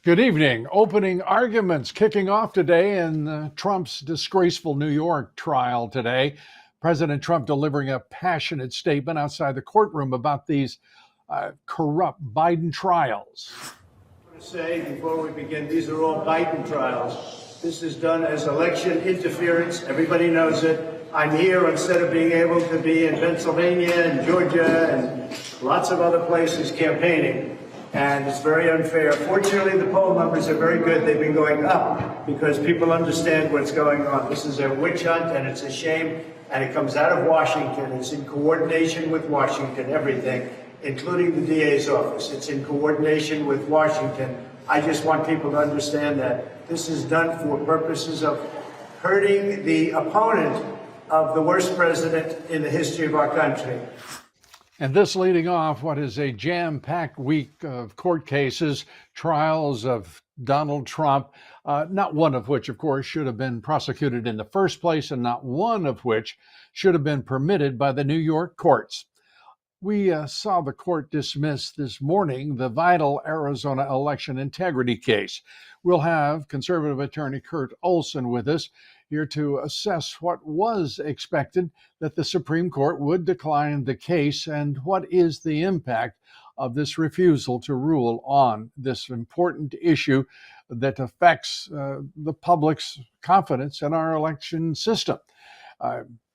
Good evening. Opening arguments kicking off today in Trump's disgraceful New York trial today. President Trump delivering a passionate statement outside the courtroom about these corrupt Biden trials. I want to say before we begin, these are all Biden trials. This is done as election interference. Everybody knows it. I'm here instead of being able to be in Pennsylvania and Georgia and lots of other places campaigning. And it's very unfair. Fortunately, the poll numbers are very good. They've been going up because people understand what's going on. This is a witch hunt, and it's a shame. And it comes out of Washington. It's in coordination with Washington, everything, including the DA's office. It's in coordination with Washington. I just want people to understand that this is done for purposes of hurting the opponent of the worst president in the history of our country. And this leading off what is a jam-packed week of court cases, trials of Donald Trump, not one of which, of course, should have been prosecuted in the first place, and not one of which should have been permitted by the New York courts. We saw the court dismiss this morning the vital Arizona election integrity case. We'll have conservative attorney Kurt Olson with us here to assess what was expected, that the Supreme Court would decline the case, and what is the impact of this refusal to rule on this important issue that affects the public's confidence in our election system.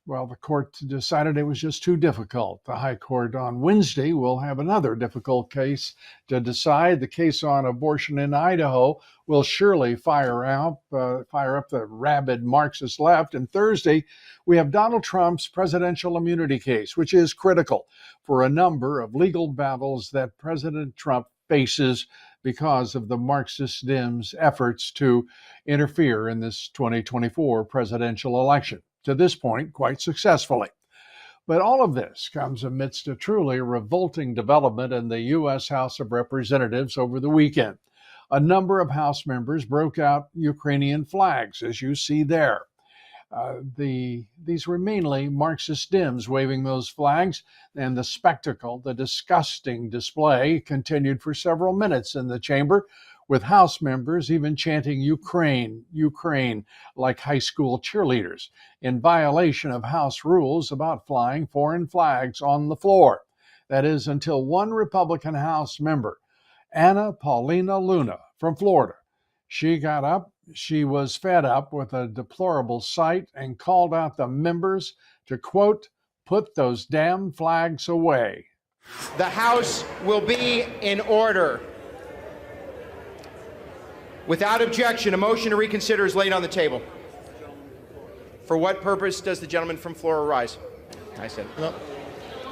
Well, the court decided it was just too difficult. The High Court on Wednesday will have another difficult case to decide. The case on abortion in Idaho will surely fire up the rabid Marxist left. And Thursday, we have Donald Trump's presidential immunity case, which is critical for a number of legal battles that President Trump faces because of the Marxist Dems' efforts to interfere in this 2024 presidential election. To this point, quite successfully. But all of this comes amidst a truly revolting development in the U.S. House of Representatives over the weekend. A number of House members broke out Ukrainian flags, as you see there. These were mainly Marxist Dems waving those flags, and the spectacle, the disgusting display, continued for several minutes in the chamber, with House members even chanting Ukraine, Ukraine, like high school cheerleaders, in violation of House rules about flying foreign flags on the floor. That is, until one Republican House member, Anna Paulina Luna from Florida, she got up, she was fed up with a deplorable sight and called out the members to, quote, put those damn flags away. The House will be in order. Without objection, a motion to reconsider is laid on the table. For what purpose does the gentleman from Florida rise? I said, no.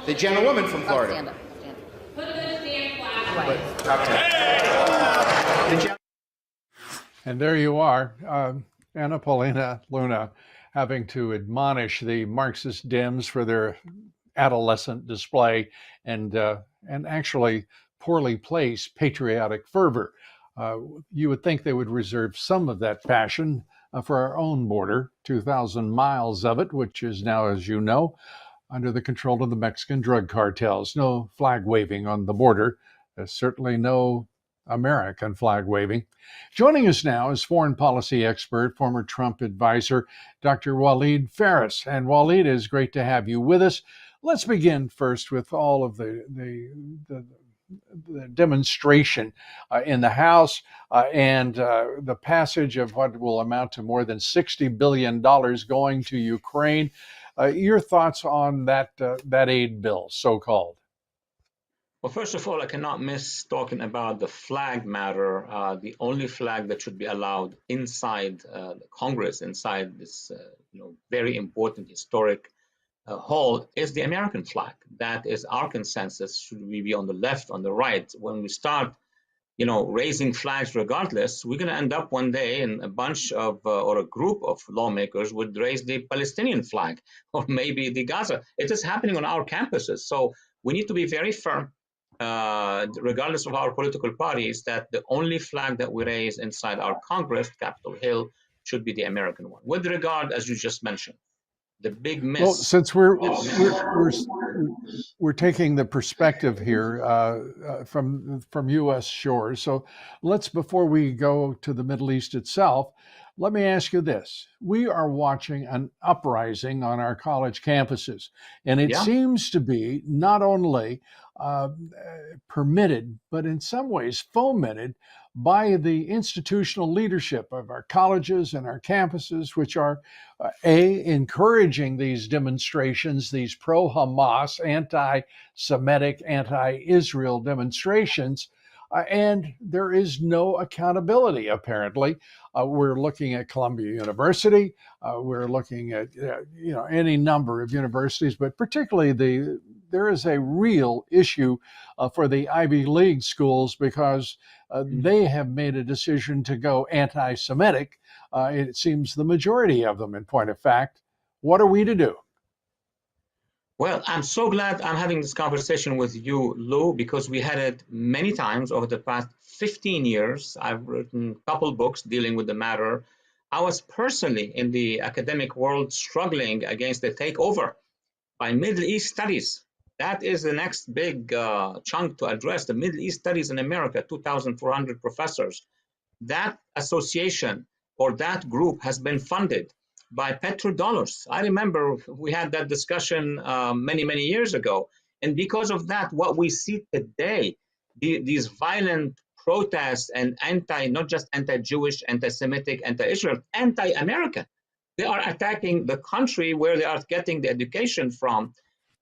The gentlewoman from Florida. Stand up. Stand up. Put those damn flags away. And there you are, Anna Paulina Luna, having to admonish the Marxist Dems for their adolescent display and actually poorly placed patriotic fervor. You would think they would reserve some of that passion for our own border, 2,000 miles of it, which is now, as you know, under the control of the Mexican drug cartels. No flag waving on the border. There's certainly no American flag waving. Joining us now is foreign policy expert, former Trump advisor, Dr. Waleed Phares. And Waleed, it's great to have you with us. Let's begin first with all of the demonstration in the House and the passage of what will amount to more than $60 billion going to Ukraine. Your thoughts on that aid bill, so-called? Well, first of all, I cannot miss talking about the flag matter. The only flag that should be allowed inside the Congress, inside this very important historic hall, is the American flag. That is our consensus. Should we be on the left, on the right? When we start, raising flags regardless, we're going to end up one day in a bunch of, or a group of lawmakers would raise the Palestinian flag, or maybe the Gaza. It is happening on our campuses. So we need to be very firm, regardless of our political parties, that the only flag that we raise inside our Congress, Capitol Hill, should be the American one. With regard, as you just mentioned, the big Well, miss. since we're taking the perspective here from U.S. shores, so let's, before we go to the Middle East itself, let me ask you this: we are watching an uprising on our college campuses, and it Yeah. seems to be not only uh, permitted, but in some ways fomented by the institutional leadership of our colleges and our campuses, which are encouraging these demonstrations, these pro-Hamas, anti-Semitic, anti-Israel demonstrations, and there is no accountability. Apparently, we're looking at Columbia University. We're looking at any number of universities, but particularly there is a real issue for the Ivy League schools because they have made a decision to go anti-Semitic. It seems the majority of them, in point of fact. What are we to do? Well, I'm so glad I'm having this conversation with you, Lou, because we had it many times over the past 15 years. I've written a couple books dealing with the matter. I was personally in the academic world struggling against the takeover by Middle East studies. That is the next big chunk to address, the Middle East studies in America, 2,400 professors. That association or that group has been funded by petrodollars. I remember we had that discussion many years ago. And because of that, what we see today, these violent protests and not just anti-Jewish, anti-Semitic, anti-Israel, anti-American. They are attacking the country where they are getting the education from.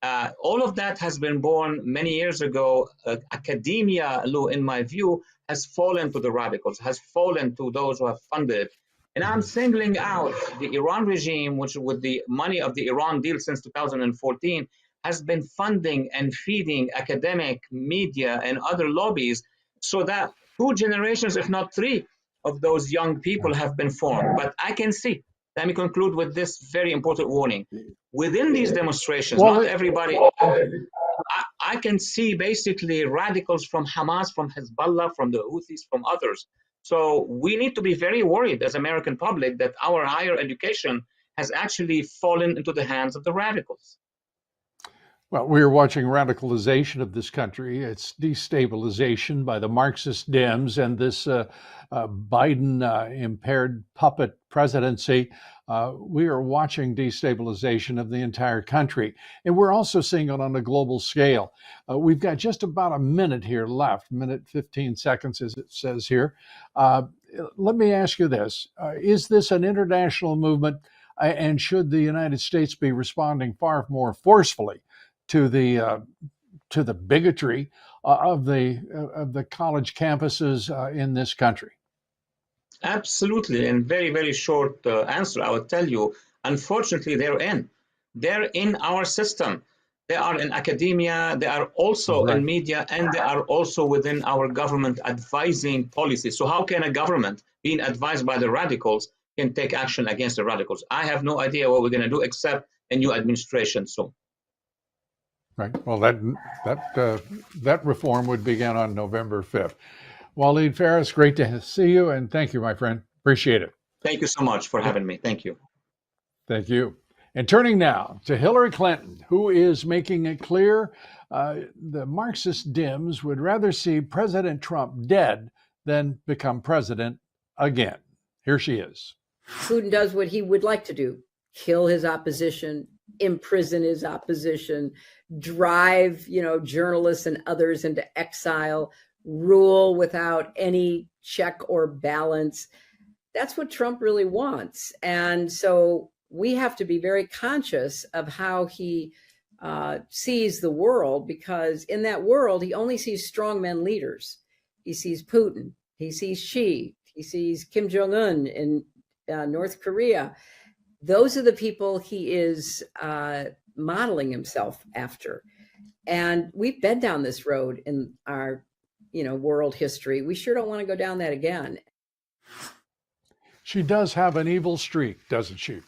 All of that has been born many years ago. Academia, Lou, in my view, has fallen to the radicals, has fallen to those who have funded. And I'm singling out the Iran regime, which with the money of the Iran deal since 2014, has been funding and feeding academic, media, and other lobbies so that 2 generations, if not 3, of those young people have been formed. But I can see, let me conclude with this very important warning. Within these demonstrations, not everybody, I can see basically radicals from Hamas, from Hezbollah, from the Houthis, from others. So we need to be very worried as American public that our higher education has actually fallen into the hands of the radicals. Well, we are watching radicalization of this country. It's destabilization by the Marxist Dems and this Biden impaired puppet presidency. We are watching destabilization of the entire country. And we're also seeing it on a global scale. We've got just about a minute here left, minute 15 seconds, as it says here. Let me ask you this. Is this an international movement? And should the United States be responding far more forcefully to the bigotry of the college campuses in this country? Absolutely, and very short answer. I would tell you, unfortunately, they're in our system. They are in academia, they are also in media, and they are also within our government advising policies. So how can a government being advised by the radicals can take action against the radicals? I have no idea what we're going to do except a new administration soon. Right. Well, that reform would begin on November 5th. Waleed Phares, great to see you, and thank you, my friend. Appreciate it. Thank you so much for having me. Thank you. Thank you. And turning now to Hillary Clinton, who is making it clear the Marxist Dems would rather see President Trump dead than become president again. Here she is. Putin does what he would like to do: kill his opposition, imprison his opposition, drive, journalists and others into exile, rule without any check or balance. That's what Trump really wants. And so we have to be very conscious of how he sees the world, because in that world, he only sees strongman leaders. He sees Putin, he sees Xi, he sees Kim Jong-un in North Korea. Those are the people he is modeling himself after. And we've been down this road in our, world history. We sure don't want to go down that again. She does have an evil streak, doesn't she?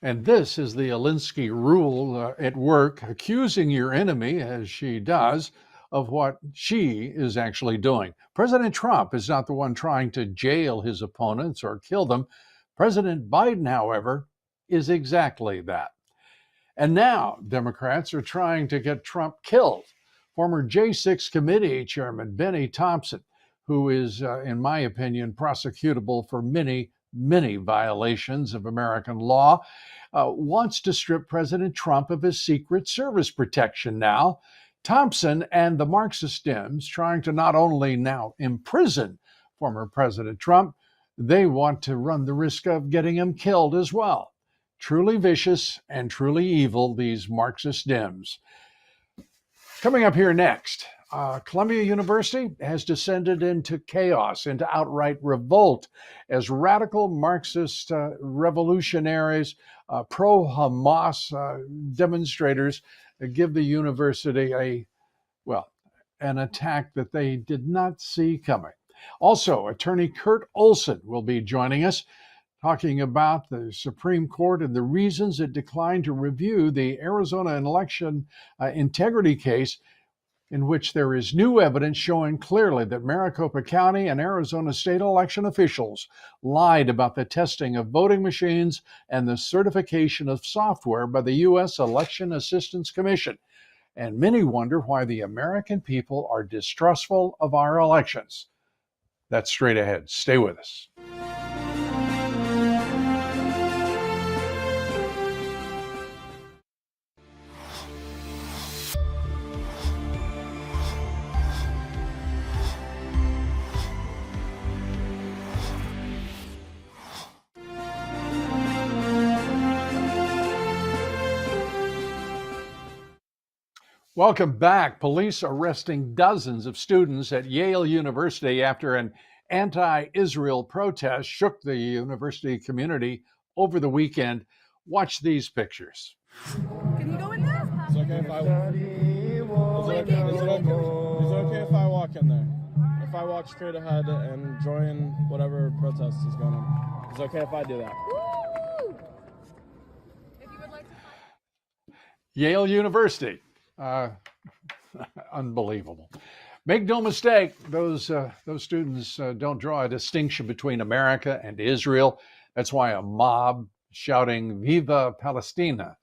And this is the Alinsky rule at work, accusing your enemy, as she does, of what she is actually doing. President Trump is not the one trying to jail his opponents or kill them. President Biden, however, is exactly that. And now Democrats are trying to get Trump killed. Former J6 committee chairman Benny Thompson, who is, in my opinion, prosecutable for many, many violations of American law, wants to strip President Trump of his Secret Service protection now. Thompson and the Marxist Dems trying to not only now imprison former President Trump, they want to run the risk of getting him killed as well. Truly vicious and truly evil, these Marxist Dems. Coming up here next, Columbia University has descended into chaos, into outright revolt, as radical Marxist revolutionaries, pro-Hamas demonstrators give the university an attack that they did not see coming. Also, attorney Kurt Olson will be joining us, talking about the Supreme Court and the reasons it declined to review the Arizona election integrity case, in which there is new evidence showing clearly that Maricopa County and Arizona state election officials lied about the testing of voting machines and the certification of software by the U.S. Election Assistance Commission. And many wonder why the American people are distrustful of our elections. That's straight ahead. Stay with us. Welcome back. Police arresting dozens of students at Yale University after an anti-Israel protest shook the university community over the weekend. Watch these pictures. Can you go in there? It's okay if I walk in there? If I walk straight ahead and join whatever protest is going on, it's okay if I do that? Woo! If you would like to. Yale University. Unbelievable. Make no mistake, those students don't draw a distinction between America and Israel. That's why a mob shouting "Viva Palestina"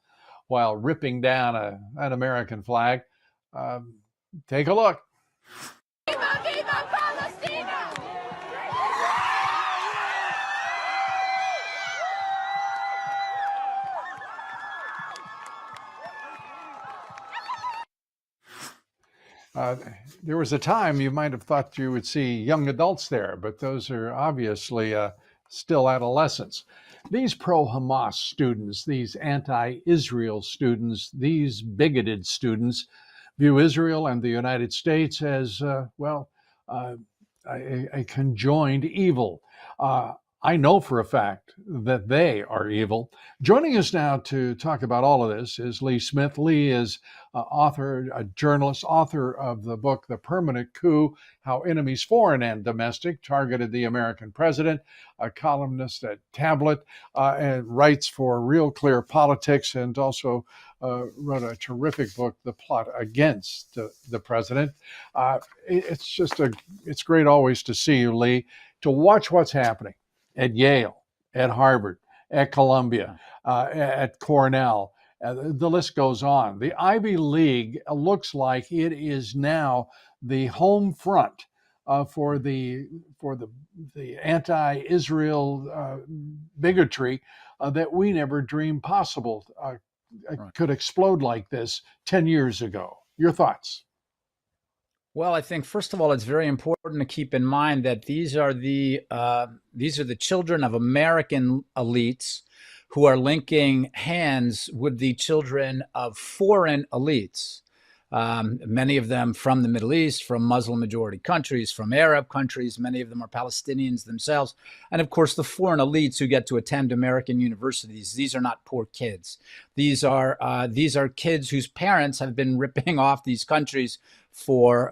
while ripping down an American flag. Take a look. Viva, viva Palestina! There was a time you might have thought you would see young adults there, but those are obviously still adolescents. These pro-Hamas students, these anti-Israel students, these bigoted students view Israel and the United States as, a conjoined evil. I know for a fact that they are evil. Joining us now to talk about all of this is Lee Smith. Lee is a journalist, author of the book, The Permanent Coup, How Enemies Foreign and Domestic Targeted the American President, a columnist at Tablet, and writes for Real Clear Politics, and also wrote a terrific book, The Plot Against the President. It's great always to see you, Lee, to watch what's happening at Yale, at Harvard, at Columbia, at Cornell. The list goes on. The Ivy League looks like it is now the home front for the anti-Israel bigotry that we never dreamed possible could explode like this 10 years ago. Your thoughts? Well, I think first of all, it's very important to keep in mind that these are the children of American elites who are linking hands with the children of foreign elites. Many of them from the Middle East, from Muslim majority countries, from Arab countries. Many of them are Palestinians themselves. And of course, the foreign elites who get to attend American universities. These are not poor kids. These are kids whose parents have been ripping off these countries for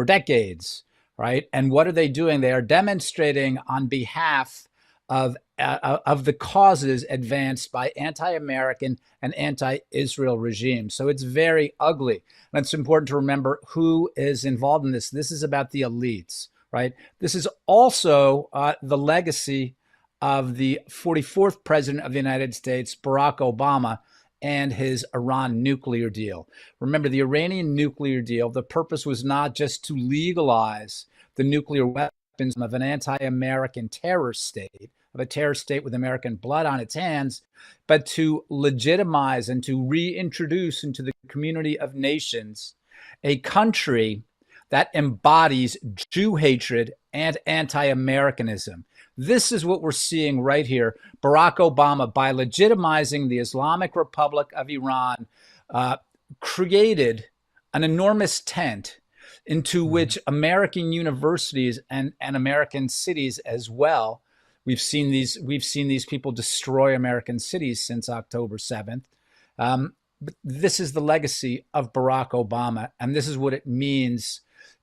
decades, right? And what are they doing? They are demonstrating on behalf of the causes advanced by anti-American and anti-Israel regimes. So it's very ugly. And it's important to remember who is involved in this. This is about the elites, right? This is also the legacy of the 44th president of the United States, Barack Obama, and his Iran nuclear deal. Remember, the Iranian nuclear deal, the purpose was not just to legalize the nuclear weapons of an anti-American terror state, of a terror state with American blood on its hands, but to legitimize and to reintroduce into the community of nations a country that embodies Jew hatred and anti-Americanism. This is what we're seeing right here. Barack Obama, by legitimizing the Islamic Republic of Iran, created an enormous tent into which American universities and American cities as well. We've seen these people destroy American cities since October 7th. But this is the legacy of Barack Obama, and this is what it means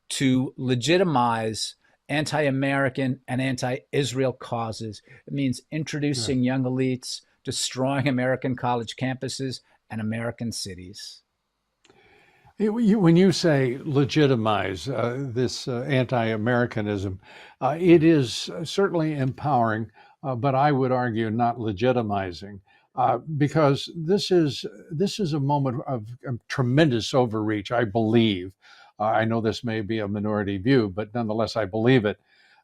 to legitimize anti-American and anti-Israel causes. It means introducing young elites, destroying American college campuses and American cities. When you say legitimize this anti-Americanism, it is certainly empowering, but I would argue not legitimizing, because this is a moment of tremendous overreach, I believe. I know this may be a minority view, but nonetheless, I believe it,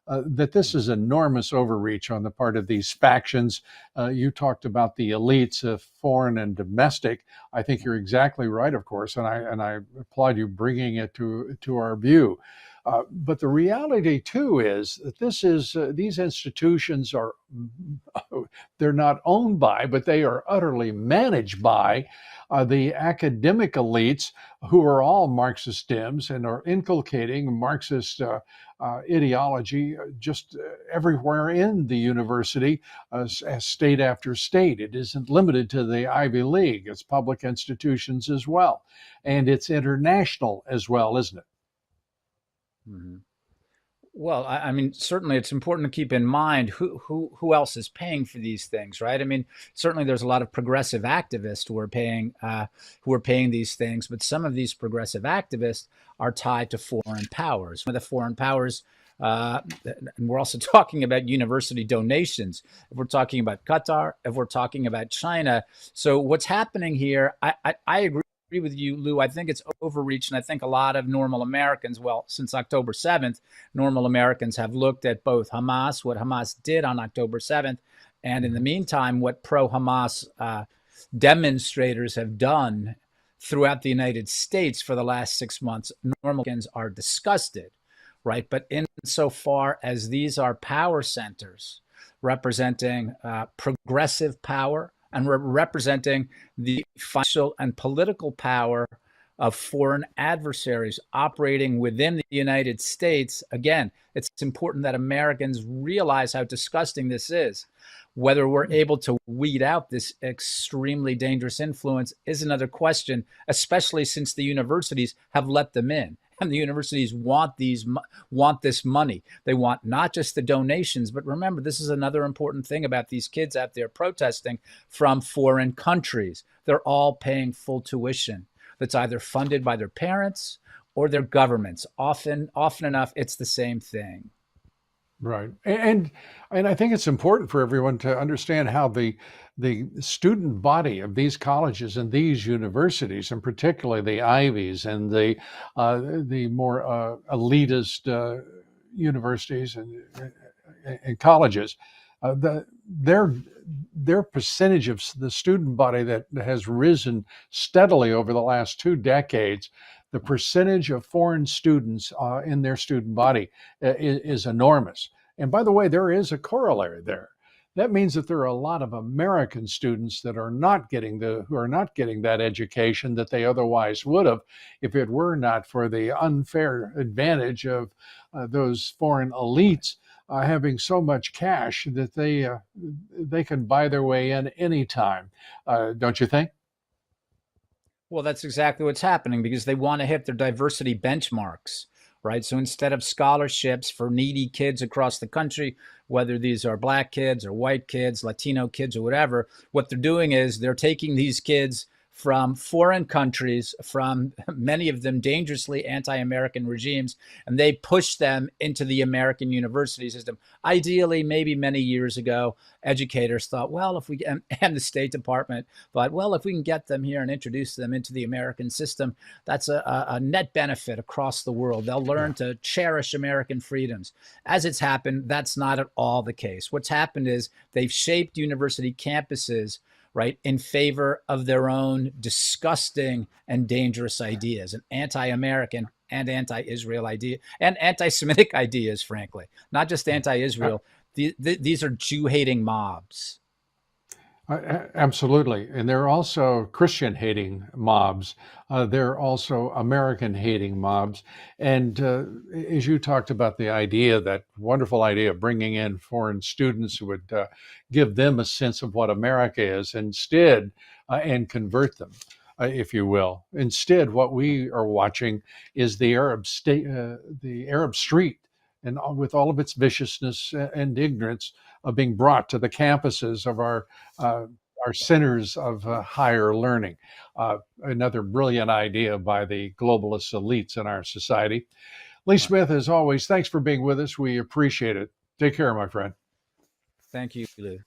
that this is enormous overreach on the part of these factions. You talked about the elites, foreign and domestic. I think you're exactly right, of course, and I applaud you bringing it to our view. But the reality too is that these institutions are, they're not owned by, but they are utterly managed by the academic elites who are all Marxist Dems and are inculcating Marxist ideology just everywhere in the university, as state after state. It isn't limited to the Ivy League. It's public institutions as well. And it's international as well, isn't it? Mm-hmm. Well, I mean, certainly it's important to keep in mind who else is paying for these things, right? I mean, certainly there's a lot of progressive activists who are paying these things, but some of these progressive activists are tied to foreign powers. One of the foreign powers, and we're also talking about university donations. If we're talking about Qatar, if we're talking about China, so what's happening here? I agree with you, Lou. I think it's overreach, and I think a lot of normal Americans, well, since October 7th, normal Americans have looked at both Hamas, what Hamas did on October 7th, and in the meantime, what pro-Hamas demonstrators have done throughout the United States for the last 6 months. Normal Americans are disgusted, right? But insofar as these are power centers representing progressive power, and representing the financial and political power of foreign adversaries operating within the United States. Again, it's important that Americans realize how disgusting this is. Whether we're able to weed out this extremely dangerous influence is another question, especially since the universities have let them in. And the universities want this money. They want not just the donations, but remember, this is another important thing about these kids out there protesting from foreign countries. They're all paying full tuition that's either funded by their parents or their governments. Often enough, it's the same thing. Right. And I think it's important for everyone to understand how the student body of these colleges and these universities, and particularly the Ivies and the more elitist universities and colleges, their percentage of the student body that has risen steadily over the last 2 decades, the percentage of foreign students in their student body is enormous. And by the way, there is a corollary there. That means that there are a lot of American students that are not getting that education that they otherwise would have if it were not for the unfair advantage of those foreign elites having so much cash that they can buy their way in anytime. Don't you think? Well, that's exactly what's happening because they want to hit their diversity benchmarks, right? So instead of scholarships for needy kids across the country, whether these are Black kids or white kids, Latino kids or whatever, what they're doing is they're taking these kids from foreign countries, from many of them dangerously anti-American regimes, and they push them into the American university system. Ideally, maybe many years ago, educators thought, well, if we and the State Department thought, well, if we can get them here and introduce them into the American system, that's a net benefit across the world. They'll learn to cherish American freedoms. As it's happened, that's not at all the case. What's happened is they've shaped university campuses, right, in favor of their own disgusting and dangerous ideas, and anti-American and anti-Israel idea and anti-Semitic ideas, frankly, not just anti-Israel. These are Jew-hating mobs. Absolutely. And they're also Christian hating mobs. They're also American hating mobs. And as you talked about the idea, that wonderful idea of bringing in foreign students who would give them a sense of what America is instead, and convert them, if you will. Instead, what we are watching is the Arab street, and with all of its viciousness and ignorance, being brought to the campuses of our centers of higher learning. Another brilliant idea by the globalist elites in our society. Lee Smith, as always, thanks for being with us. We appreciate it. Take care, my friend. Thank you, Lou.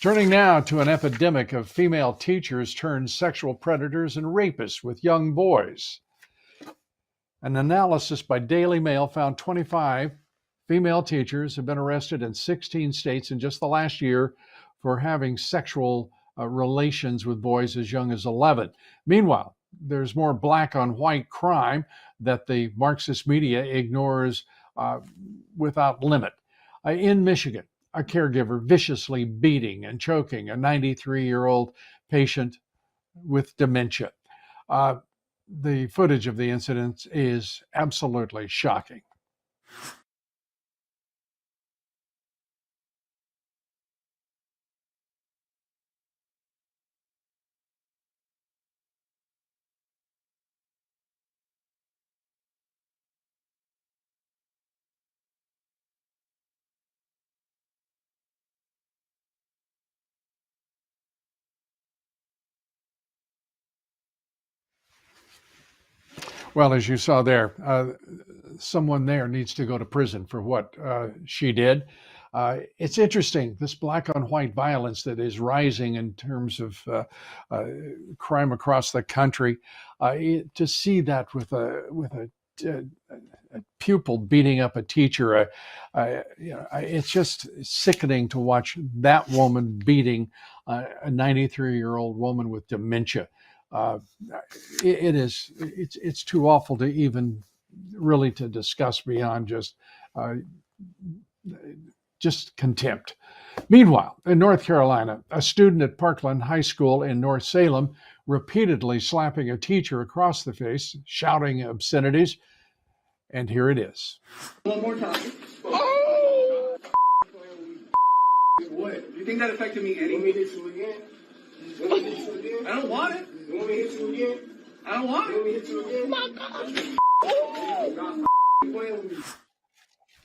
Turning now to an epidemic of female teachers turned sexual predators and rapists with young boys. An analysis by Daily Mail found 25 female teachers have been arrested in 16 states in just the last year for having sexual relations with boys as young as 11. Meanwhile, there's more black on white crime that the Marxist media ignores without limit. In Michigan, a caregiver viciously beating and choking a 93-year-old patient with dementia. The footage of the incident is absolutely shocking. Well, as you saw there, someone there needs to go to prison for what she did. It's interesting, this black on white violence that is rising in terms of crime across the country. To see that with a pupil beating up a teacher, it's just sickening to watch that woman beating a 93-year-old woman with dementia. It's too awful to even really to discuss beyond just contempt. Meanwhile, in North Carolina, a student at Parkland High School in North Salem repeatedly slapping a teacher across the face, shouting obscenities, and here it is. One more time. Oh! What? You think that affected me any? Want me to hit you again? Want me to hit you again? I don't want it. You want me to hit you again? I don't want it. You want me to hit you again? My God.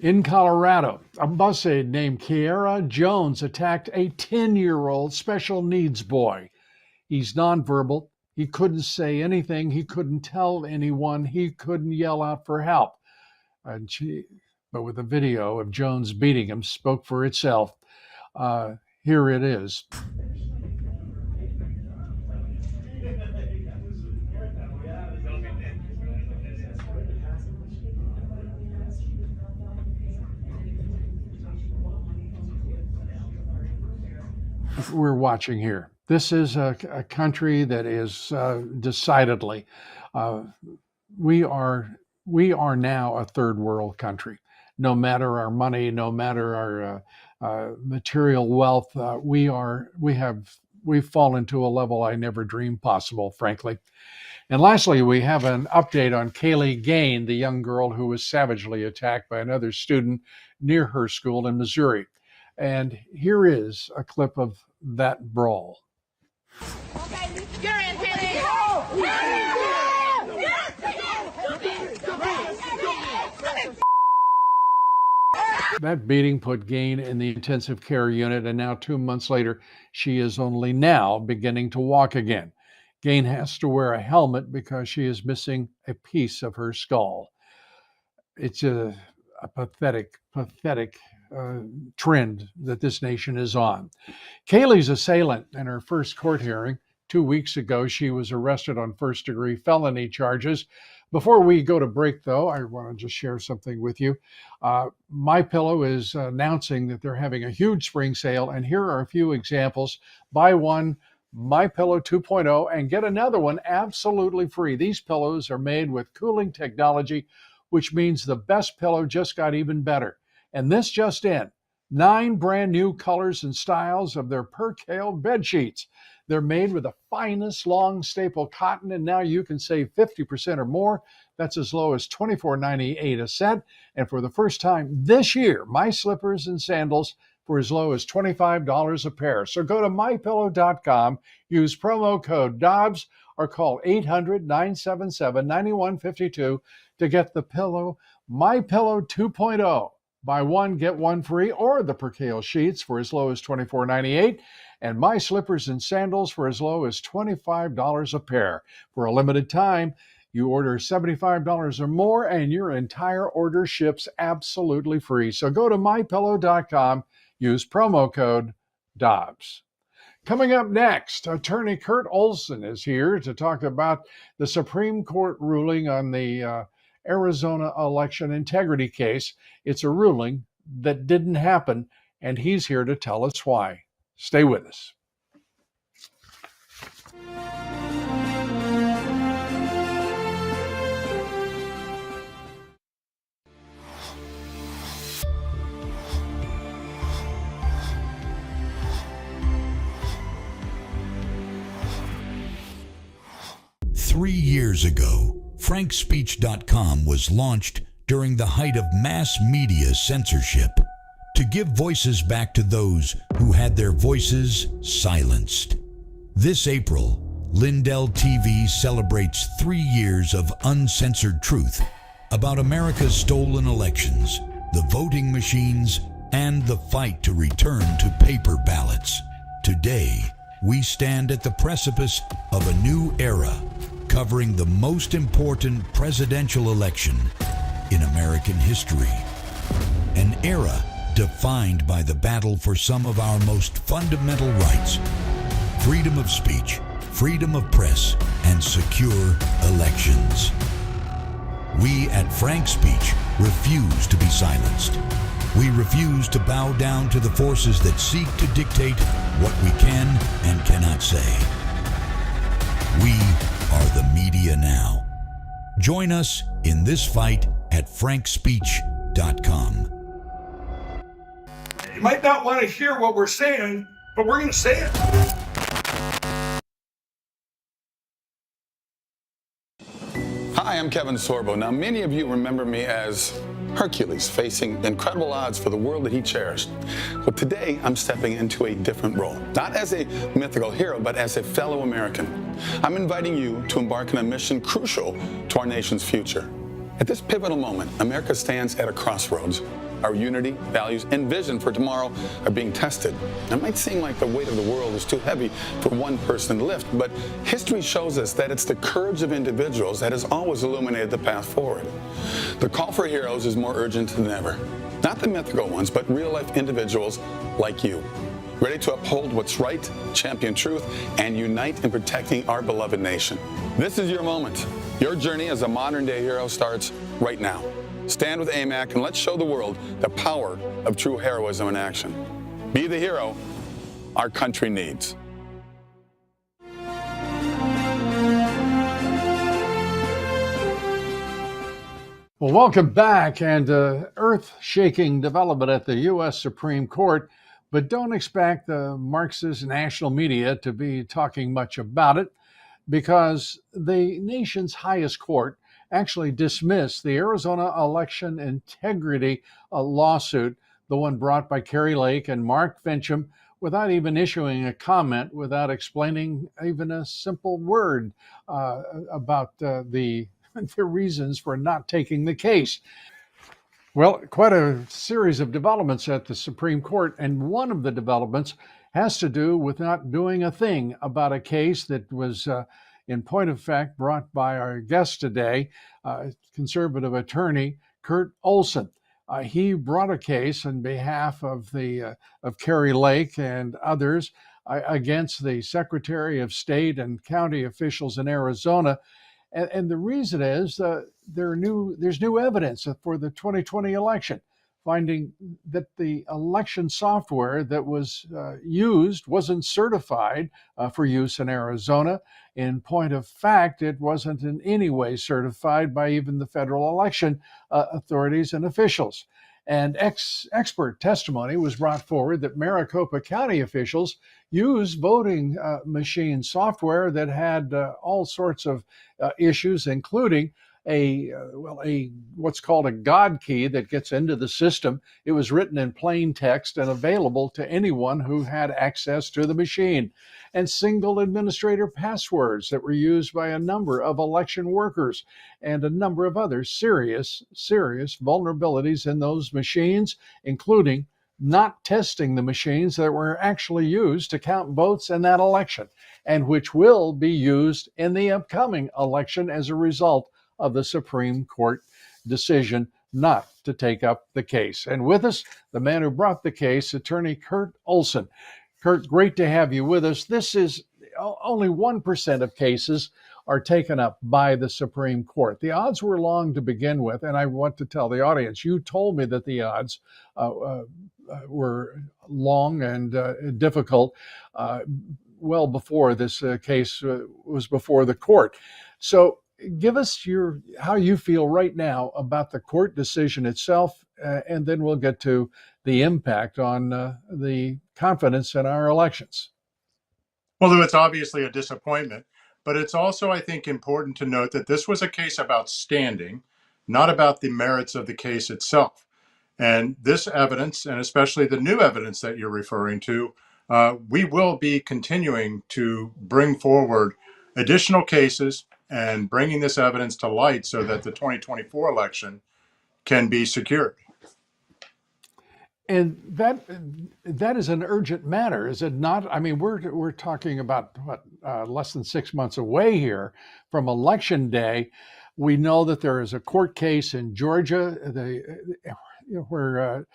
In Colorado, a bus aide named Kiara Jones attacked a 10-year-old special needs boy. He's nonverbal. He couldn't say anything. He couldn't tell anyone. He couldn't yell out for help. But with a video of Jones beating him spoke for itself. Here it is. We're watching here. This is a country that is decidedly, we are now a third world country. No matter our money, no matter our material wealth, we've fallen to a level I never dreamed possible, frankly. And lastly, we have an update on Kaylee Gain, the young girl who was savagely attacked by another student near her school in Missouri. And here is a clip of that brawl. You're in, Kaylee. That beating put Gain in the intensive care unit, and now 2 months later, she is only now beginning to walk again. Gain has to wear a helmet because she is missing a piece of her skull. It's a pathetic trend that this nation is on. Kaylee's assailant in her first court hearing 2 weeks ago, she was arrested on first-degree felony charges. Before we go to break, though, I want to just share something with you. MyPillow is announcing that they're having a huge spring sale, and here are a few examples. Buy one MyPillow 2.0 and get another one absolutely free. These pillows are made with cooling technology, which means the best pillow just got even better. And this just in, 9 brand new colors and styles of their percale bed sheets. They're made with the finest long staple cotton, and now you can save 50% or more. That's as low as $24.98 a set. And for the first time this year, my slippers and sandals for as low as $25 a pair. So go to mypillow.com, use promo code Dobbs, or call 800-977-9152 to get the pillow, MyPillow 2.0. Buy one, get one free, or the percale sheets for as low as $24.98, and my slippers and sandals for as low as $25 a pair. For a limited time, you order $75 or more, and your entire order ships absolutely free. So go to mypillow.com, use promo code Dobbs. Coming up next, attorney Kurt Olson is here to talk about the Supreme Court ruling on the Arizona election integrity case. It's a ruling that didn't happen, and he's here to tell us why. Stay with us. Three years ago, FrankSpeech.com was launched during the height of mass media censorship to give voices back to those who had their voices silenced. This April, Lindell TV celebrates 3 years of uncensored truth about America's stolen elections, the voting machines, and the fight to return to paper ballots. Today, we stand at the precipice of a new era, covering the most important presidential election in American history. An era defined by the battle for some of our most fundamental rights: freedom of speech, freedom of press, and secure elections. We at Frank Speech refuse to be silenced. We refuse to bow down to the forces that seek to dictate what we can and cannot say. We are the media now. Join us in this fight at frankspeech.com. You might not want to hear what we're saying, but we're going to say it. Hi, I'm Kevin Sorbo. Now, many of you remember me as Hercules, facing incredible odds for the world that he cherished. But today, I'm stepping into a different role. Not as a mythical hero, but as a fellow American. I'm inviting you to embark on a mission crucial to our nation's future. At this pivotal moment, America stands at a crossroads. Our unity, values, and vision for tomorrow are being tested. It might seem like the weight of the world is too heavy for one person to lift, but history shows us that it's the courage of individuals that has always illuminated the path forward. The call for heroes is more urgent than ever. Not the mythical ones, but real-life individuals like you, ready to uphold what's right, champion truth, and unite in protecting our beloved nation. This is your moment. Your journey as a modern-day hero starts right now. Stand with AMAC and let's show the world the power of true heroism in action. Be the hero our country needs. Well, welcome back, and earth-shaking development at the U.S. Supreme Court, but don't expect the Marxist national media to be talking much about it, because the nation's highest court actually dismissed the Arizona election integrity lawsuit, the one brought by Kari Lake and Mark Fincham, without even issuing a comment, without explaining even a simple word about the reasons for not taking the case. Well, quite a series of developments at the Supreme Court, and one of the developments has to do with not doing a thing about a case that was, in point of fact, brought by our guest today, conservative attorney Kurt Olson. He brought a case on behalf of the of Kerry Lake and others against the Secretary of State and county officials in Arizona. And the reason is there's new evidence for the 2020 election, finding that the election software that was used wasn't certified for use in Arizona. In point of fact, it wasn't in any way certified by even the federal election authorities and officials. And expert testimony was brought forward that Maricopa County officials used voting machine software that had all sorts of issues, including a what's called a God key that gets into the system. It was written in plain text and available to anyone who had access to the machine, and single administrator passwords that were used by a number of election workers, and a number of other serious vulnerabilities in those machines, including not testing the machines that were actually used to count votes in that election, and which will be used in the upcoming election as a result of the Supreme Court decision not to take up the case. And with us, the man who brought the case, attorney Kurt Olson. Kurt, great to have you with us. This is only 1% of cases are taken up by the Supreme Court. The odds were long to begin with, and I want to tell the audience, you told me that the odds were long and difficult well before this case was before the court. So give us how you feel right now about the court decision itself, and then we'll get to the impact on the confidence in our elections. Well, Lou, it's obviously a disappointment, but it's also, I think, important to note that this was a case about standing, not about the merits of the case itself. And this evidence, and especially the new evidence that you're referring to, we will be continuing to bring forward additional cases and bringing this evidence to light so that the 2024 election can be secured. And that is an urgent matter, is it not? I mean, we're talking about less than 6 months away here from Election Day. We know that there is a court case in Georgia where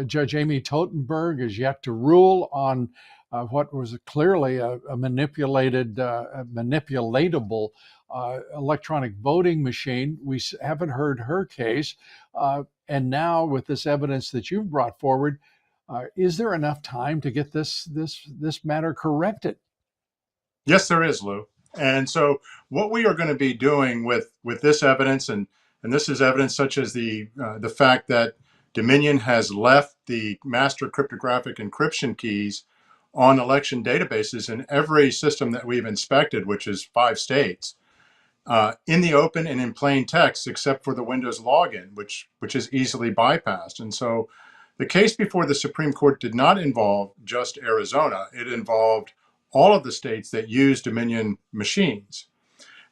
Judge Amy Totenberg is yet to rule on what was clearly a manipulatable electronic voting machine. We haven't heard her case. And now with this evidence that you've brought forward, is there enough time to get this matter corrected? Yes, there is, Lou. And so what we are going to be doing with this evidence, and this is evidence such as the fact that Dominion has left the master cryptographic encryption keys on election databases in every system that we've inspected, which is 5 states, in the open and in plain text, except for the Windows login, which is easily bypassed. And so the case before the Supreme Court did not involve just Arizona. It involved all of the states that use Dominion machines.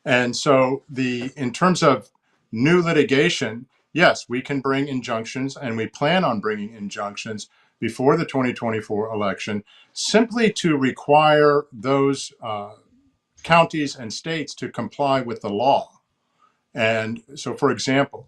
And so in terms of new litigation, yes, we can bring injunctions, and we plan on bringing injunctions before the 2024 election, simply to require those counties and states to comply with the law. And so, for example,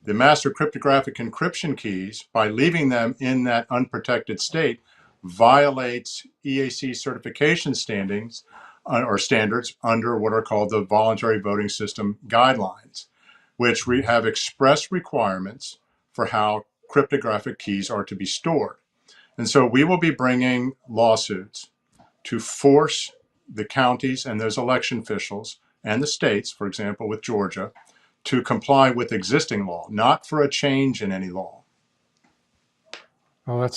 the master cryptographic encryption keys, by leaving them in that unprotected state, violates EAC certification standings or standards under what are called the voluntary voting system guidelines, which have express requirements for how cryptographic keys are to be stored. And so we will be bringing lawsuits to force the counties and those election officials and the states, for example, with Georgia, to comply with existing law, not for a change in any law. Well,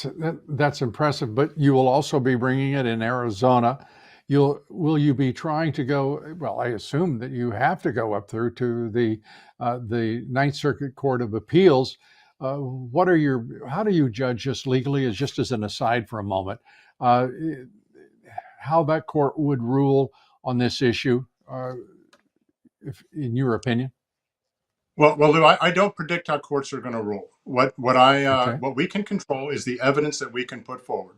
that's impressive, but you will also be bringing it in Arizona. Will you be trying to go? Well, I assume that you have to go up through to the Ninth Circuit Court of Appeals. How do you judge this legally? Just as an aside for a moment, how that court would rule on this issue, if, in your opinion? Well, Lou, I don't predict how courts are going to rule. What Okay. what we can control is the evidence that we can put forward,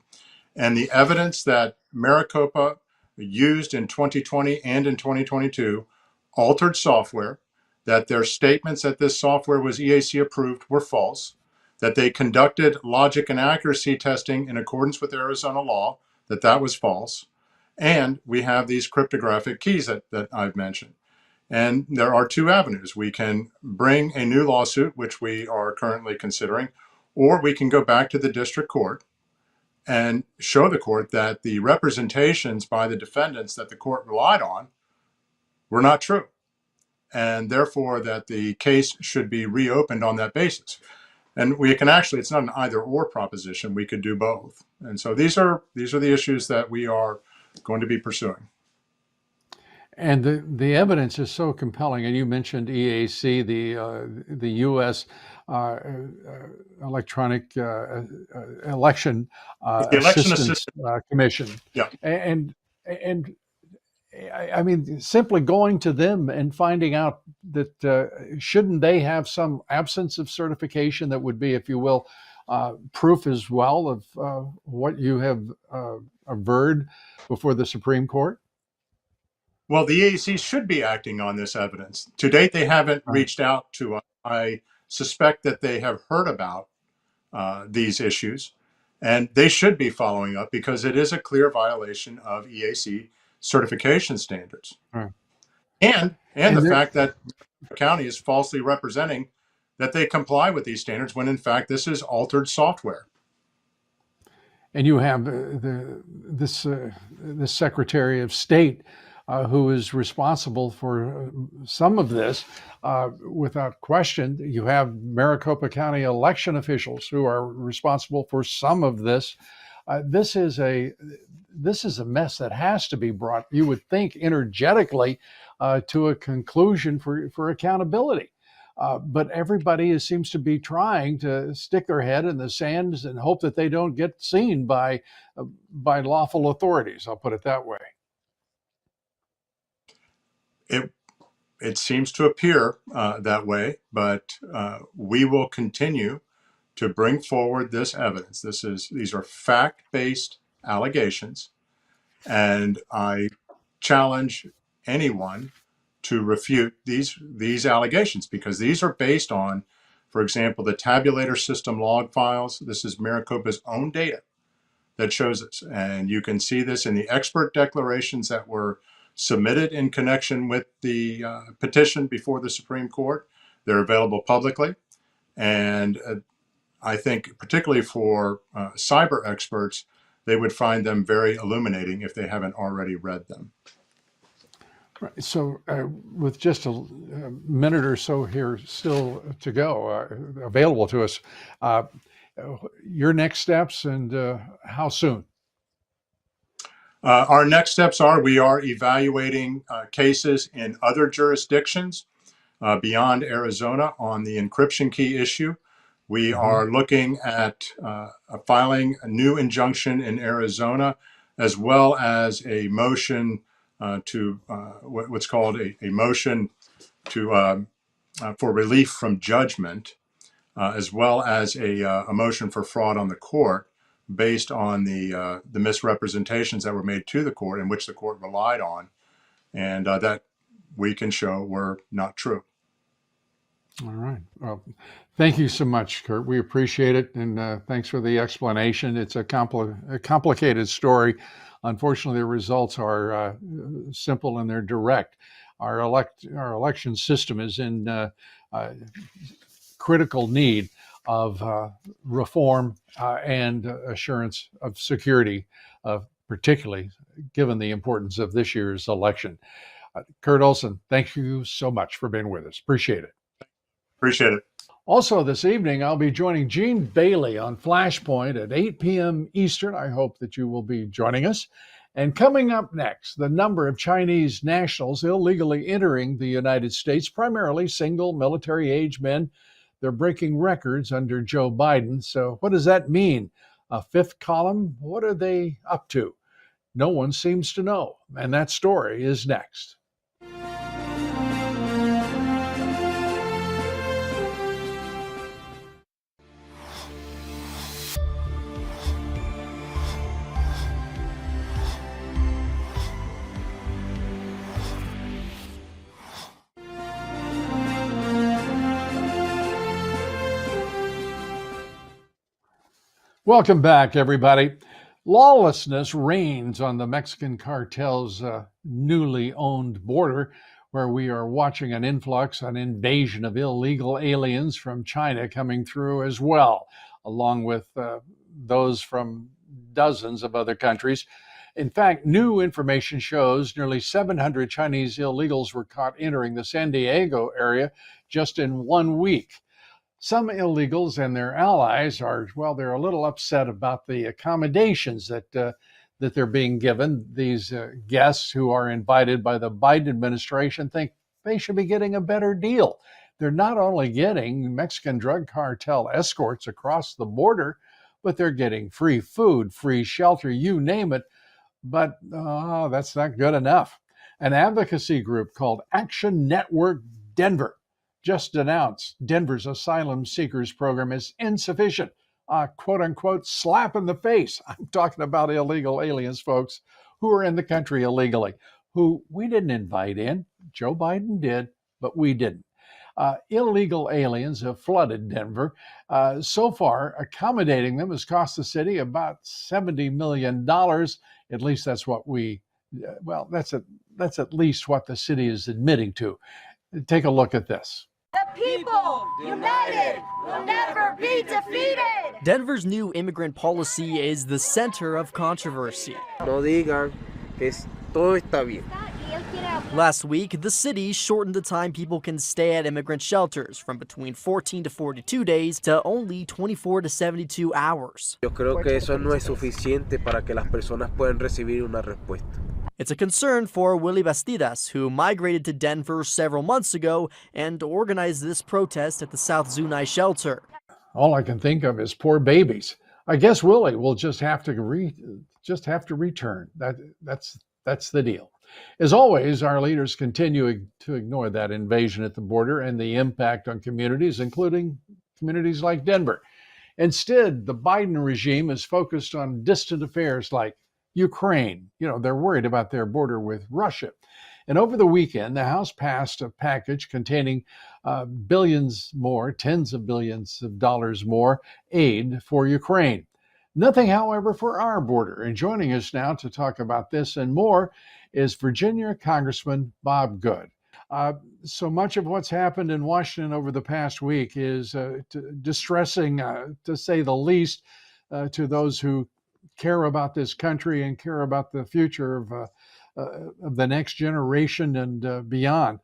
and the evidence that Maricopa used in 2020 and in 2022 altered software. That their statements that this software was EAC approved were false. That they conducted logic and accuracy testing in accordance with Arizona law. That was false. And we have these cryptographic keys that I've mentioned. And there are two avenues. We can bring a new lawsuit, which we are currently considering, or we can go back to the district court and show the court that the representations by the defendants that the court relied on were not true. And therefore, that the case should be reopened on that basis. And we can actually, it's not an either or proposition. We could do both. And so these are the issues that we are going to be pursuing. And the evidence is so compelling. And you mentioned EAC, the U.S. Electronic Election The Election Assistance Commission. Yeah. And I mean, simply going to them and finding out that shouldn't they have some absence of certification that would be, if you will, proof as well of what you have averred before the Supreme Court? Well, the EAC should be acting on this evidence. To date, they haven't reached out to us. I suspect that they have heard about these issues, and they should be following up because it is a clear violation of EAC certification standards. Right. And the fact that the county is falsely representing that they comply with these standards when in fact this is altered software. And you have this Secretary of State who is responsible for some of this, without question. You have Maricopa County election officials who are responsible for some of this. This is a mess that has to be brought, you would think, energetically to a conclusion for accountability. But everybody seems to be trying to stick their head in the sands and hope that they don't get seen by lawful authorities. I'll put it that way. It seems to appear that way, but we will continue to bring forward this evidence. These are fact-based allegations, and I challenge anyone to refute these allegations because these are based on, for example, the tabulator system log files. This is Maricopa's own data that shows this, and you can see this in the expert declarations that were submitted in connection with the petition before the Supreme Court. They're available publicly, and I think particularly for cyber experts, they would find them very illuminating if they haven't already read them. Right. So with just a minute or so here still to go, available to us, your next steps and how soon? Our next steps are we are evaluating cases in other jurisdictions beyond Arizona on the encryption key issue. We are looking at filing a new injunction in Arizona, as well as a motion to what's called a motion to for relief from judgment, as well as a motion for fraud on the court, based on the misrepresentations that were made to the court and which the court relied on, and that we can show were not true. All right. Well, thank you so much, Kurt. We appreciate it, and thanks for the explanation. It's a complicated story. Unfortunately, the results are simple and they're direct. Our election system is in critical need of reform and assurance of security, particularly given the importance of this year's election. Kurt Olson, thank you so much for being with us. Appreciate it. Appreciate it. Also this evening, I'll be joining Gene Bailey on Flashpoint at 8 p.m. Eastern. I hope that you will be joining us. And coming up next, the number of Chinese nationals illegally entering the United States, primarily single military-age men. They're breaking records under Joe Biden. So what does that mean? A fifth column? What are they up to? No one seems to know. And that story is next. Welcome back, everybody. Lawlessness reigns on the Mexican cartel's newly owned border, where we are watching an influx, an invasion of illegal aliens from China coming through as well, along with those from dozens of other countries. In fact, new information shows nearly 700 Chinese illegals were caught entering the San Diego area just in 1 week. Some illegals and their allies are, well, they're a little upset about the accommodations that they're being given. These guests who are invited by the Biden administration think they should be getting a better deal. They're not only getting Mexican drug cartel escorts across the border, but they're getting free food, free shelter, you name it. But that's not good enough. An advocacy group called Action Network Denver just announced Denver's asylum seekers program is insufficient. Quote unquote slap in the face. I'm talking about illegal aliens, folks, who are in the country illegally, who we didn't invite in. Joe Biden did, but we didn't. Illegal aliens have flooded Denver. So far, accommodating them has cost the city about $70 million. At least that's what that's at least what the city is admitting to. Take a look at this. The people, united, will never be defeated. Denver's new immigrant policy is the center of controversy. No digan que todo está bien. Last week, the city shortened the time people can stay at immigrant shelters from between 14 to 42 days to only 24 to 72 hours. Yo creo que eso no es suficiente para que las personas puedan recibir una respuesta. It's a concern for Willie Bastidas, who migrated to Denver several months ago and organized this protest at the South Zunai shelter. All I can think of is poor babies. I guess Willie will just have to return. That's the deal. As always, our leaders continue to ignore that invasion at the border and the impact on communities, including communities like Denver. Instead, the Biden regime is focused on distant affairs like Ukraine. They're worried about their border with Russia. And over the weekend, the House passed a package containing billions more, tens of billions of dollars more aid for Ukraine. Nothing, however, for our border. And joining us now to talk about this and more is Virginia Congressman Bob Good. So much of what's happened in Washington over the past week is distressing, to say the least, to those who care about this country and care about the future of the next generation and beyond.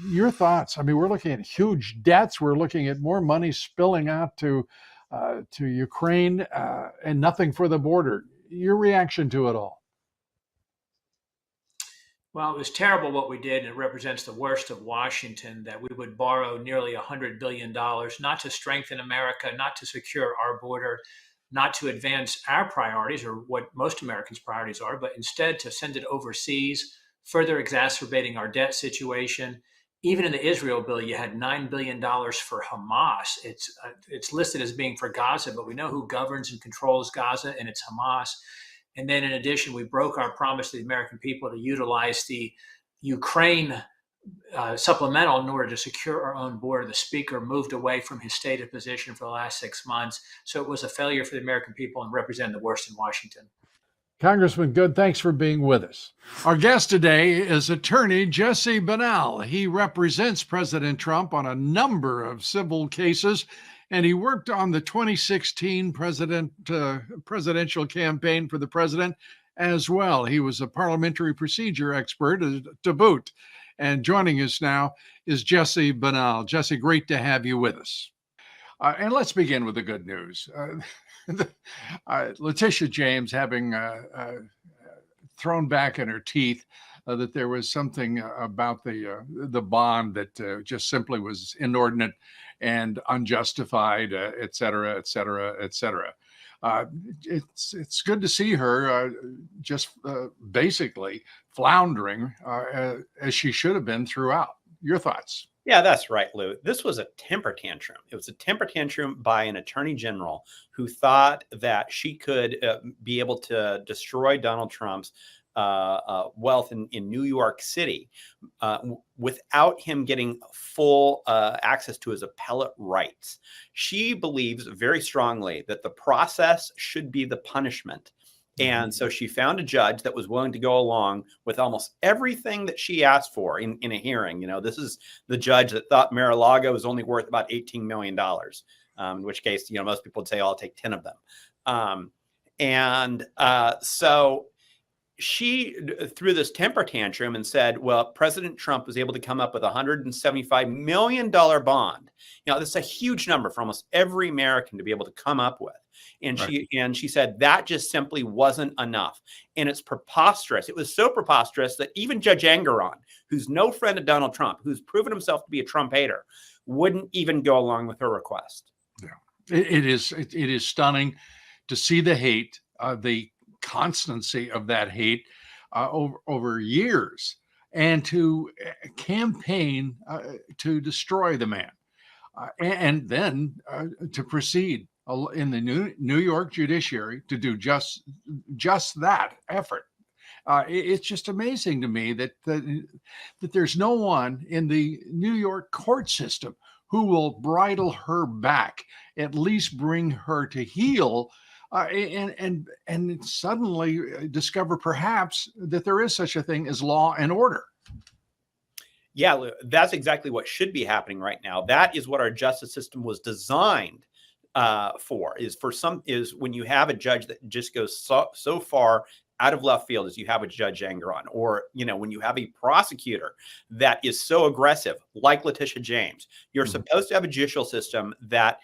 Your thoughts? I mean, we're looking at huge debts. We're looking at more money spilling out to Ukraine and nothing for the border. Your reaction to it all? Well, it was terrible what we did, and it represents the worst of Washington, that we would borrow nearly $100 billion, not to strengthen America, not to secure our border, not to advance our priorities or what most Americans' priorities are, but instead to send it overseas, further exacerbating our debt situation. Even in the Israel bill, you had $9 billion for Hamas. It's listed as being for Gaza, but we know who governs and controls Gaza, and it's Hamas. And then in addition, we broke our promise to the American people to utilize the Ukraine supplemental in order to secure our own border. The speaker moved away from his stated position for the last 6 months. So it was a failure for the American people and represented the worst in Washington. Congressman Good, thanks for being with us. Our guest today is attorney Jesse Bernal. He represents President Trump on a number of civil cases, and he worked on the 2016 presidential campaign for the president as well. He was a parliamentary procedure expert to boot. And joining us now is Jesse Bernal. Jesse, great to have you with us. And let's begin with the good news. Letitia James having thrown back in her teeth that there was something about the bond that just simply was inordinate and unjustified, et cetera, et cetera, et cetera. It's good to see her just basically floundering as she should have been throughout. Your thoughts? Yeah, that's right, Lou. This was a temper tantrum. It was a temper tantrum by an attorney general who thought that she could be able to destroy Donald Trump's wealth in New York City without him getting full access to his appellate rights. She believes very strongly that the process should be the punishment. And so she found a judge that was willing to go along with almost everything that she asked for in a hearing. You know, this is the judge that thought Mar-a-Lago was only worth about $18 million, in which case, you know, most people would say, oh, I'll take 10 of them. So she threw this temper tantrum and said, well, President Trump was able to come up with a $175 million bond. You know, that's a huge number for almost every American to be able to come up with. And she said that just simply wasn't enough. And it's preposterous. It was so preposterous that even Judge Engoron, who's no friend of Donald Trump, who's proven himself to be a Trump hater, wouldn't even go along with her request. Yeah, it is stunning to see the hate, the constancy of that hate over years, and to campaign to destroy the man, and then to proceed in the New York judiciary to do just that effort. It's just amazing to me that there's no one in the New York court system who will bridle her back, at least bring her to heel, and suddenly discover perhaps that there is such a thing as law and order. Yeah, that's exactly what should be happening right now. That is what our justice system was designed for. Is when you have a judge that just goes so far out of left field as you have a Judge Engoron, or, you know, when you have a prosecutor that is so aggressive, like Letitia James. You're supposed to have a judicial system that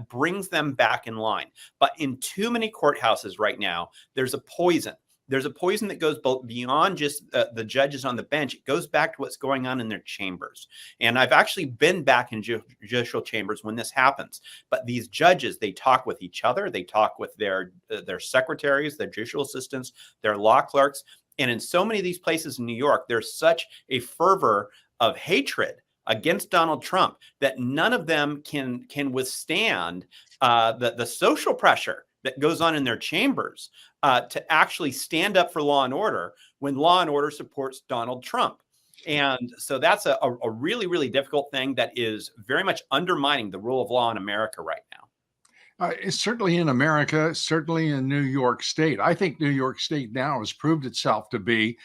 brings them back in line. But in too many courthouses right now, there's a poison. There's a poison that goes beyond just the judges on the bench. It goes back to what's going on in their chambers. And I've actually been back in judicial chambers when this happens. But these judges, they talk with each other. They talk with their secretaries, their judicial assistants, their law clerks. And in so many of these places in New York, there's such a fervor of hatred against Donald Trump that none of them can withstand the social pressure that goes on in their chambers to actually stand up for law and order when law and order supports Donald Trump. And so that's a really, really difficult thing that is very much undermining the rule of law in America right now. It's certainly in America, certainly in New York State. I think New York State now has proved itself to be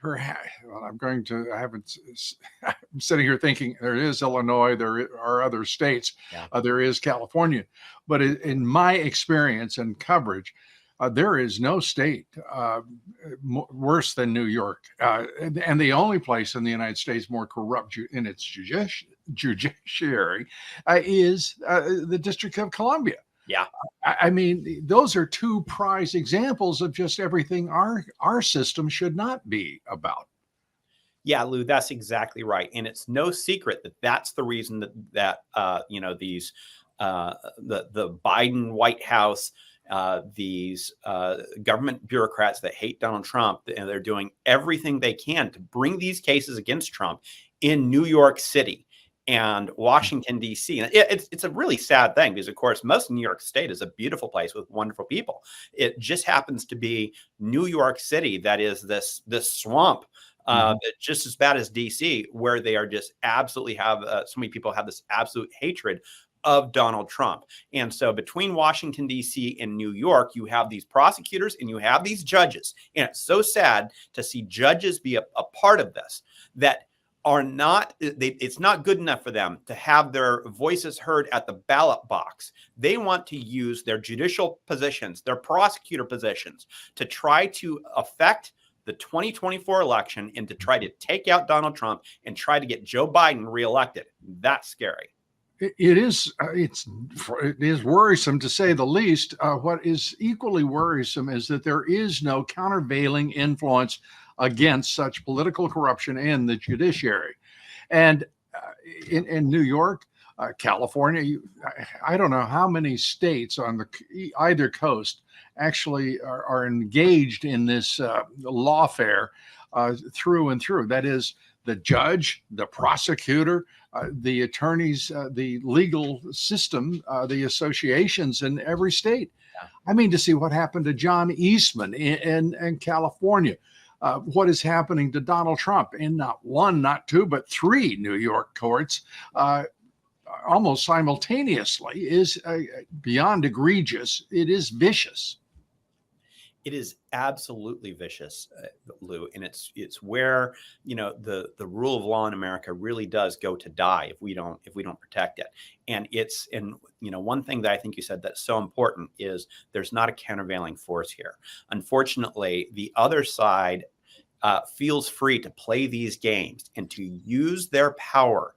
perhaps, well, I'm sitting here thinking there is Illinois, there are other states, there is California. But in my experience and coverage, there is no state worse than New York. And the only place in the United States more corrupt in its judiciary is the District of Columbia. Yeah. I mean, those are two prize examples of just everything our system should not be about. Yeah, Lou, that's exactly right. And it's no secret that that's the reason that you know, these the Biden White House, these government bureaucrats that hate Donald Trump, and they're doing everything they can to bring these cases against Trump in New York City and Washington, D.C. And it's a really sad thing because, of course, most of New York State is a beautiful place with wonderful people. It just happens to be New York City that is this swamp, just as bad as D.C., where they are just absolutely have so many people have this absolute hatred of Donald Trump. And so between Washington, D.C. and New York, you have these prosecutors and you have these judges. And it's so sad to see judges be a part of this that are not, it's not good enough for them to have their voices heard at the ballot box. They want to use their judicial positions, their prosecutor positions, to try to affect the 2024 election and to try to take out Donald Trump and try to get Joe Biden reelected. That's scary. It is worrisome, to say the least. What is equally worrisome is that there is no countervailing influence against such political corruption in the judiciary. And in New York, California, I don't know how many states on either coast actually are engaged in this lawfare through and through. That is, the judge, the prosecutor, the attorneys, the legal system, the associations in every state. I mean, to see what happened to John Eastman in California, what is happening to Donald Trump in not one, not two, but three New York courts almost simultaneously is beyond egregious. It is vicious. It is absolutely vicious, Lou, and it's where the rule of law in America really does go to die if we don't protect it. And one thing that I think you said that's so important is there's not a countervailing force here. Unfortunately, the other side feels free to play these games and to use their power,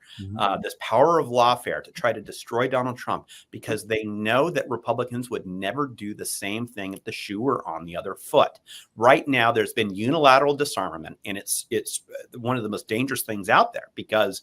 this power of lawfare, to try to destroy Donald Trump, because they know that Republicans would never do the same thing if the shoe were on the other foot. Right now, there's been unilateral disarmament, and it's one of the most dangerous things out there, because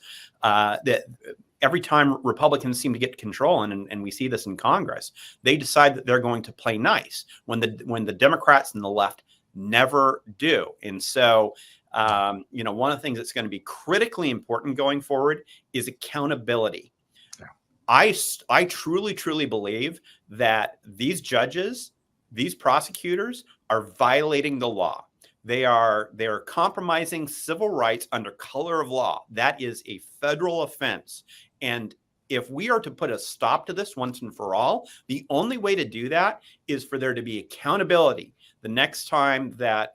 every time Republicans seem to get control, and we see this in Congress, they decide that they're going to play nice when the Democrats and the left never do. And so, one of the things that's going to be critically important going forward is accountability. Yeah. I truly, truly believe that these judges, these prosecutors are violating the law. They are compromising civil rights under color of law. That is a federal offense. And if we are to put a stop to this once and for all, the only way to do that is for there to be accountability. The next time that,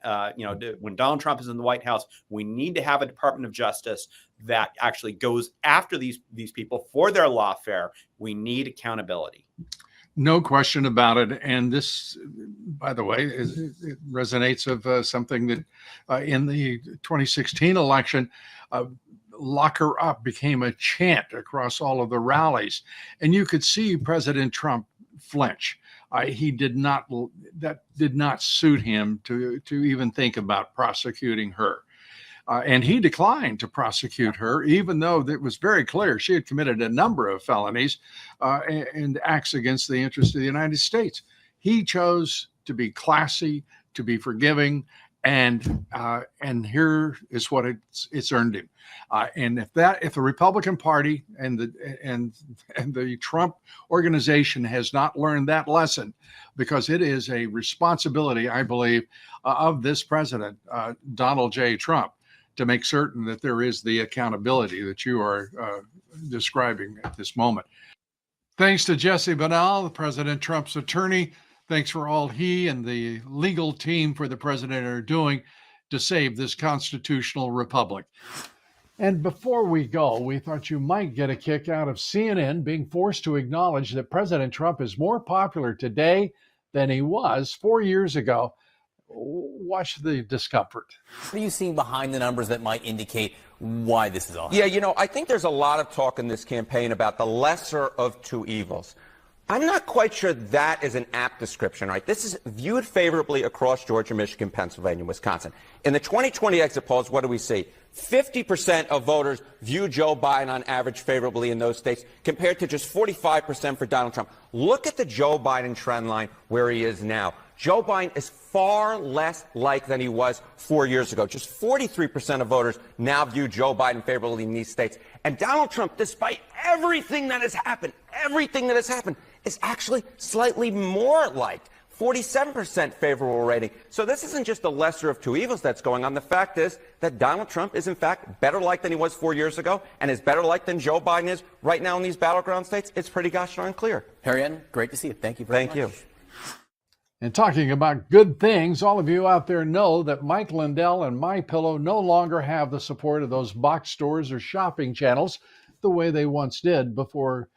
when Donald Trump is in the White House, we need to have a Department of Justice that actually goes after these people for their lawfare. We need accountability. No question about it. And this, by the way, it resonates of something that in the 2016 election, lock her up became a chant across all of the rallies. And you could see President Trump flinch. That did not suit him to even think about prosecuting her. And he declined to prosecute her, even though it was very clear she had committed a number of felonies and acts against the interests of the United States. He chose to be classy, to be forgiving, and here is what it's earned him. And if the Republican Party and the Trump organization has not learned that lesson, because it is a responsibility, I believe, of this president, Donald J. Trump, to make certain that there is the accountability that you are describing at this moment. Thanks to Jesse Banal, President Trump's attorney. Thanks for all he and the legal team for the president are doing to save this constitutional republic. And before we go, we thought you might get a kick out of CNN being forced to acknowledge that President Trump is more popular today than he was 4 years ago. Watch the discomfort. What are you seeing behind the numbers that might indicate why this is all happening? Yeah, I think there's a lot of talk in this campaign about the lesser of two evils. I'm not quite sure that is an apt description, right? This is viewed favorably across Georgia, Michigan, Pennsylvania, Wisconsin. In the 2020 exit polls, what do we see? 50% of voters view Joe Biden on average favorably in those states, compared to just 45% for Donald Trump. Look at the Joe Biden trend line where he is now. Joe Biden is far less liked than he was 4 years ago. Just 43% of voters now view Joe Biden favorably in these states. And Donald Trump, despite everything that has happened, is actually slightly more liked. 47% favorable rating. So this isn't just the lesser of two evils that's going on. The fact is that Donald Trump is, in fact, better liked than he was 4 years ago, and is better liked than Joe Biden is right now in these battleground states. It's pretty gosh darn clear. Harry, great to see you. Thank you very much. Thank you. And talking about good things, all of you out there know that Mike Lindell and MyPillow no longer have the support of those box stores or shopping channels the way they once did before,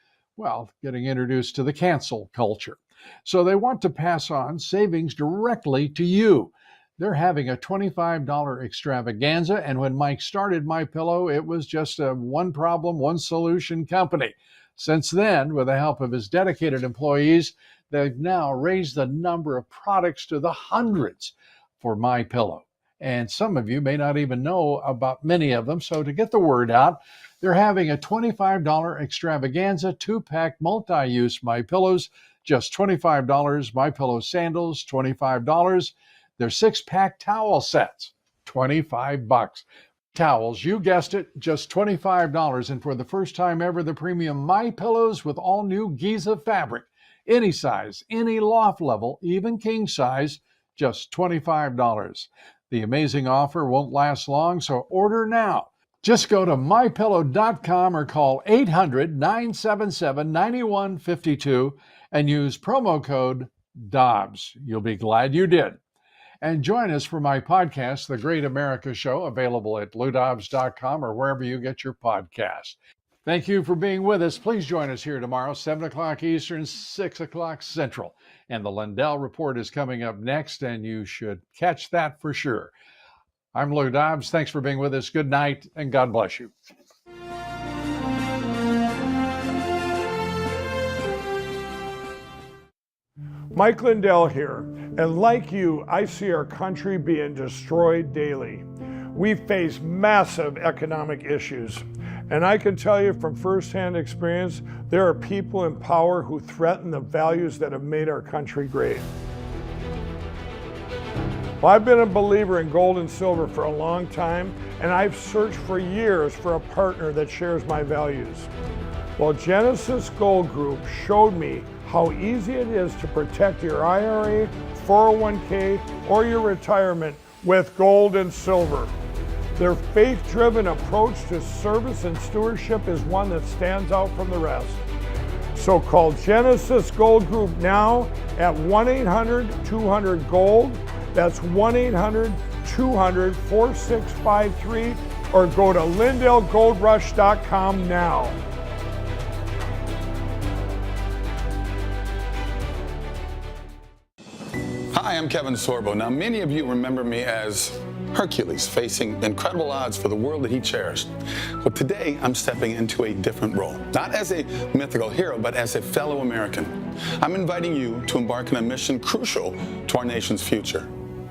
getting introduced to the cancel culture. So they want to pass on savings directly to you. They're having a $25 extravaganza, and when Mike started MyPillow, it was just a one problem, one solution company. Since then, with the help of his dedicated employees, they've now raised the number of products to the hundreds for MyPillow. And some of you may not even know about many of them. So to get the word out, they're having a $25 extravaganza, 2-pack multi-use MyPillows, just $25. MyPillow sandals, $25. Their 6-pack towel sets, $25. Towels, you guessed it, just $25. And for the first time ever, the premium MyPillows with all new Giza fabric. Any size, any loft level, even king size, just $25. The amazing offer won't last long, so order now. Just go to mypillow.com or call 800-977-9152 and use promo code Dobbs. You'll be glad you did. And join us for my podcast, The Great America Show, available at LouDobbs.com or wherever you get your podcast. Thank you for being with us. Please join us here tomorrow, 7 o'clock Eastern, 6 o'clock Central. And the Lindell Report is coming up next, and you should catch that for sure. I'm Lou Dobbs. Thanks for being with us. Good night, and God bless you. Mike Lindell here, and like you, I see our country being destroyed daily. We face massive economic issues, and I can tell you from firsthand experience, there are people in power who threaten the values that have made our country great. Well, I've been a believer in gold and silver for a long time, and I've searched for years for a partner that shares my values. Well, Genesis Gold Group showed me how easy it is to protect your IRA, 401k, or your retirement with gold and silver. Their faith-driven approach to service and stewardship is one that stands out from the rest. So call Genesis Gold Group now at 1-800-200-GOLD. That's 1-800-200-4653, or go to LindellGoldRush.com now. Hi, I'm Kevin Sorbo. Now, many of you remember me as Hercules, facing incredible odds for the world that he cherished. But today, I'm stepping into a different role. Not as a mythical hero, but as a fellow American. I'm inviting you to embark on a mission crucial to our nation's future.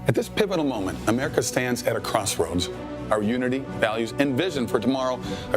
At this pivotal moment, America stands at a crossroads. Our unity, values, and vision for tomorrow are